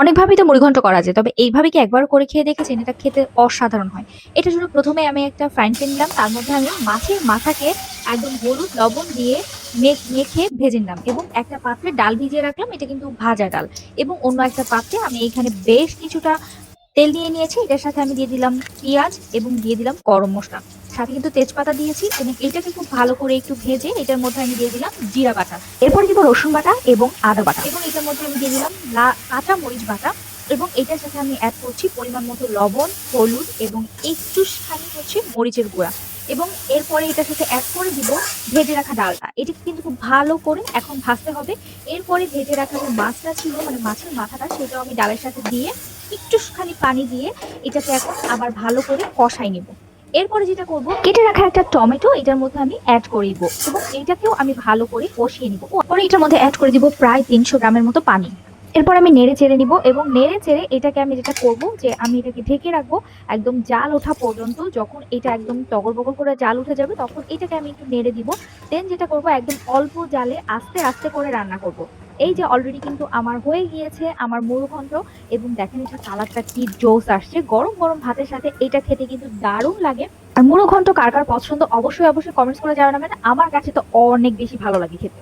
অনেকভাবেই তো মুড়িঘন্ট করা যায়। তবে এইভাবে কি একবার করে খেয়ে দেখেছেন? এটা খেতে অসাধারণ হয়। এটার জন্য ১ম এ আমি একটা ফ্রাইং প্যান নিলাম। তার মধ্যে আমি মাছের মাথাকে একদম হলুদ, লবণ দিয়ে মেখে ভেজে নিলাম এবং একটা পাত্রে ডাল ভিজিয়ে রাখলাম। এটা কিন্তু ভাজা ডাল এবং অন্য একটা পাত্রে আমি এখানে বেশ কিছুটা তেল নিয়ে নিয়েছি। এটার সাথে আমি দিয়ে দিলাম পেঁয়াজ এবং দিয়ে দিলাম গরম মসলা। সাথে কিন্তু তেজপাতা দিয়েছি এবং এটাকে খুব ভালো করে একটু ভেজে এটার মধ্যে আমি দিয়ে দিলাম জিরা বাটা। এরপরে দিব রসুন বাটা এবং আদা বাটা এবং এটার মধ্যে আমি দিয়ে দিলাম কাঁচা মরিচ বাটা এবং এটার সাথে আমি অ্যাড করছি পরিমাণ মতো লবণ, হলুদ এবং একটুখানি হচ্ছে মরিচের গুঁড়া এবং এরপরে এটার সাথে অ্যাড করে দিব ভেজে রাখা ডালটা। এটাকে কিন্তু খুব ভালো করে এখন ভাজতে হবে। এরপরে ভেজে রাখা যে মাছটা ছিল মানে মাছের মাথাটা সেটাও আমি ডালের সাথে দিয়ে একটুখানি পানি দিয়ে এটাকে এখন আবার ভালো করে কষাই নিব। এরপরে যেটা করব, কেটে রাখা একটা টমেটো এটার মধ্যে আমি অ্যাড করে দিব এবং এটাকেও আমি ভালো করে কষিয়ে নিব। পরে এটার মধ্যে অ্যাড করে দিব প্রায় ৩০০ গ্রামের মতো পানি। এরপর আমি নেড়ে চেড়ে নিব এবং নেড়ে চেড়ে এটাকে আমি যেটা করব যে আমি এটাকে ঢেকে রাখবো একদম জাল ওঠা পর্যন্ত। যখন এটা একদম টগর বগর করে জাল উঠে যাবে তখন এটাকে আমি একটু নেড়ে দিব। দেন যেটা করব একদম অল্প জালে আস্তে আস্তে করে রান্না করব। এই যে অলরেডি কিন্তু আমার হয়ে গিয়েছে আমার মুড়োঘন্ট এবং দেখেন এটা কালারটা কি জোস আসছে। গরম গরম ভাতের সাথে এটা খেতে কিন্তু দারুণ লাগে। আর মুড়োঘন্ট কার কার পছন্দ অবশ্যই অবশ্যই কমেন্টস করে জানাবেন। আমার কাছে তো অনেক বেশি ভালো লাগে খেতে।